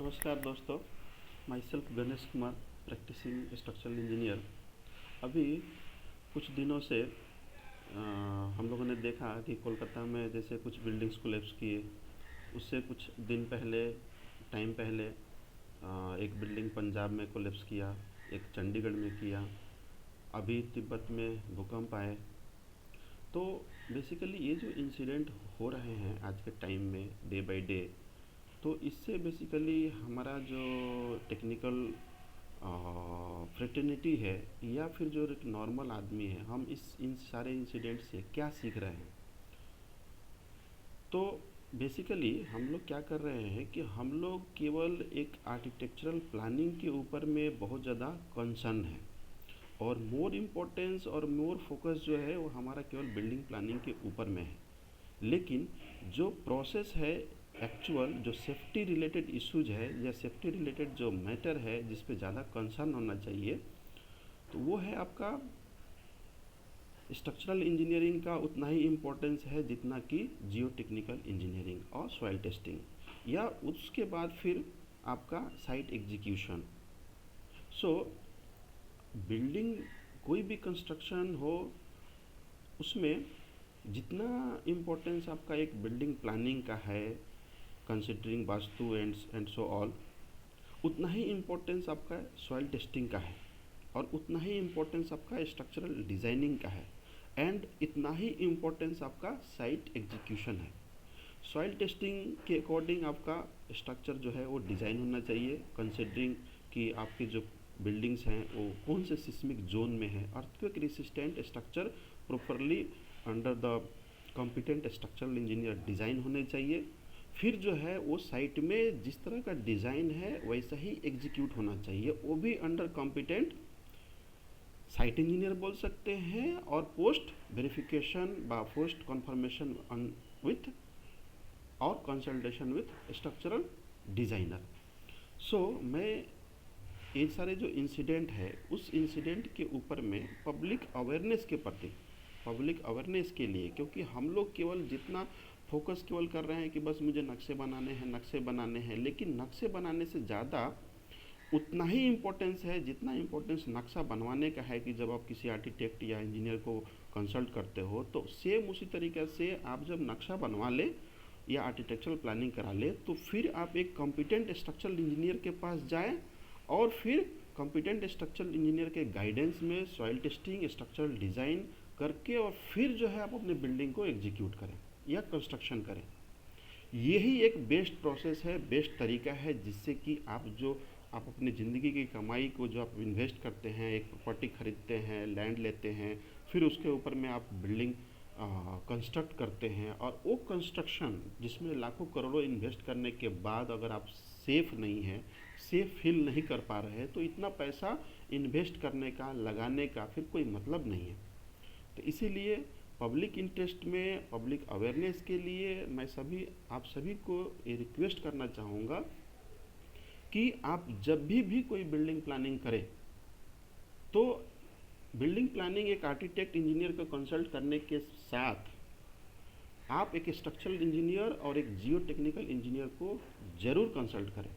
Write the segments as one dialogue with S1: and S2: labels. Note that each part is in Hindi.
S1: नमस्कार दोस्तों, myself Ganesh Kumar, practising structural engineer. अभी कुछ दिनों से हम लोगों ने देखा कि कोलकाता में जैसे कुछ बिल्डिंग्स कोलैप्स किए। उससे कुछ दिन पहले, टाइम पहले, एक बिल्डिंग पंजाब में कोलैप्स किया, एक चंडीगढ़ में किया, अभी तिब्बत में भूकंप आए। तो बेसिकली ये जो इंसिडेंट हो रहे हैं आज के टाइम में डे बाय डे, तो इससे बेसिकली हमारा जो टेक्निकल फ्रेटर्निटी है या फिर जो एक नॉर्मल आदमी है, हम इन सारे इंसिडेंट से क्या सीख रहे हैं। तो बेसिकली हम लोग क्या कर रहे हैं कि हम लोग केवल एक आर्किटेक्चरल प्लानिंग के ऊपर में बहुत ज़्यादा कंसर्न है, और मोर इम्पोर्टेंस और मोर फोकस जो है वो हमारा केवल बिल्डिंग प्लानिंग के ऊपर में है। लेकिन जो प्रोसेस है, एक्चुअल जो सेफ्टी रिलेटेड इश्यूज है या सेफ्टी रिलेटेड जो मैटर है जिस पे ज़्यादा कंसर्न होना चाहिए, तो वो है आपका स्ट्रक्चरल इंजीनियरिंग का उतना ही इम्पोर्टेंस है जितना कि जियो टेक्निकल इंजीनियरिंग और सॉइल टेस्टिंग, या उसके बाद फिर आपका साइट एग्जीक्यूशन। सो बिल्डिंग कोई भी कंस्ट्रक्शन हो, उसमें जितना इम्पोर्टेंस आपका एक बिल्डिंग प्लानिंग का है, considering vastu and so all, उतना ही इम्पोर्टेंस आपका सॉइल टेस्टिंग का है, और उतना ही इम्पोर्टेंस आपका स्ट्रक्चरल डिज़ाइनिंग का है, एंड इतना ही इम्पोर्टेंस आपका साइट एग्जीक्यूशन है। सॉइल टेस्टिंग के अकॉर्डिंग आपका स्ट्रक्चर जो है वो डिज़ाइन होना चाहिए, कंसिडरिंग कि आपकी जो बिल्डिंग्स हैं वो कौन से सिस्मिक जोन में है। Earthquake resistant structure properly under the competent structural engineer design होने चाहिए। फिर जो है वो साइट में जिस तरह का डिज़ाइन है वैसा ही एग्जीक्यूट होना चाहिए, वो भी अंडर कॉम्पिटेंट साइट इंजीनियर बोल सकते हैं, और पोस्ट वेरिफिकेशन बा पोस्ट कन्फर्मेशन विथ और कंसल्टेशन विथ स्ट्रक्चरल डिज़ाइनर। सो मैं ये सारे जो इंसिडेंट है उस इंसिडेंट के ऊपर में पब्लिक अवेयरनेस के प्रति, पब्लिक अवेयरनेस के लिए, क्योंकि हम लोग केवल जितना फोकस केवल कर रहे हैं कि बस मुझे नक्शे बनाने हैं, लेकिन नक्शे बनाने से ज़्यादा उतना ही इम्पोर्टेंस है जितना इम्पोर्टेंस नक्शा बनवाने का है। कि जब आप किसी आर्किटेक्ट या इंजीनियर को कंसल्ट करते हो, तो सेम उसी तरीके से आप जब नक्शा बनवा ले या आर्किटेक्चरल प्लानिंग करा ले, तो फिर आप एक कॉम्पिटेंट स्ट्रक्चरल इंजीनियर के पास जाएं, और फिर कॉम्पिटेंट स्ट्रक्चरल इंजीनियर के गाइडेंस में सॉइल टेस्टिंग, स्ट्रक्चरल डिज़ाइन करके, और फिर जो है आप अपने बिल्डिंग को एग्जीक्यूट करें या कंस्ट्रक्शन करें। यही एक बेस्ट प्रोसेस है, बेस्ट तरीका है, जिससे कि आप अपनी ज़िंदगी की कमाई को जो आप इन्वेस्ट करते हैं, एक प्रॉपर्टी खरीदते हैं, लैंड लेते हैं, फिर उसके ऊपर में आप बिल्डिंग कंस्ट्रक्ट करते हैं, और वो कंस्ट्रक्शन जिसमें लाखों करोड़ों इन्वेस्ट करने के बाद अगर आप सेफ़ नहीं हैं, सेफ फील नहीं कर पा रहे हैं, तो इतना पैसा इन्वेस्ट करने का, लगाने का फिर कोई मतलब नहीं है। तो इसीलिए पब्लिक इंटरेस्ट में, पब्लिक अवेयरनेस के लिए मैं आप सभी को ये रिक्वेस्ट करना चाहूँगा कि आप जब भी कोई बिल्डिंग प्लानिंग करें, तो बिल्डिंग प्लानिंग एक आर्किटेक्ट इंजीनियर को कंसल्ट करने के साथ आप एक स्ट्रक्चरल इंजीनियर और एक जियो टेक्निकल इंजीनियर को ज़रूर कंसल्ट करें।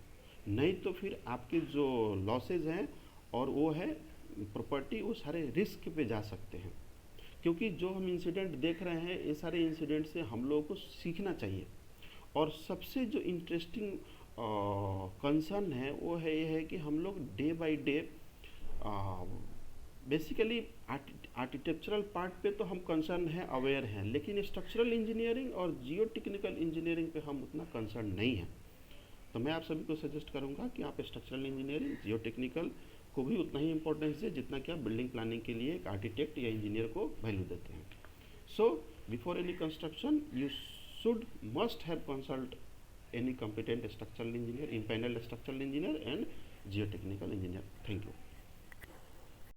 S1: नहीं तो फिर आपके जो लॉसेज हैं और वो है प्रॉपर्टी, वो सारे रिस्क पे जा सकते हैं। क्योंकि जो हम इंसिडेंट देख रहे हैं, ये सारे इंसिडेंट से हम लोगों को सीखना चाहिए। और सबसे जो इंटरेस्टिंग कंसर्न है वो है ये है कि हम लोग day by day basically architectural part पे तो हम कंसर्न हैं, अवेयर हैं, लेकिन स्ट्रक्चरल इंजीनियरिंग और जियो टेक्निकल इंजीनियरिंग पे हम उतना कंसर्न नहीं हैं। तो मैं आप सभी को सजेस्ट करूंगा कि आप स्ट्रक्चरल इंजीनियरिंग, जियो टेक्निकल को भी उतना ही इंपॉर्टेंस दें जितना कि आप बिल्डिंग प्लानिंग के लिए एक आर्किटेक्ट या इंजीनियर को वैल्यू देते हैं। So before any construction you should must have consult any competent structural engineer, impaneled structural engineer and geotechnical engineer. Thank you.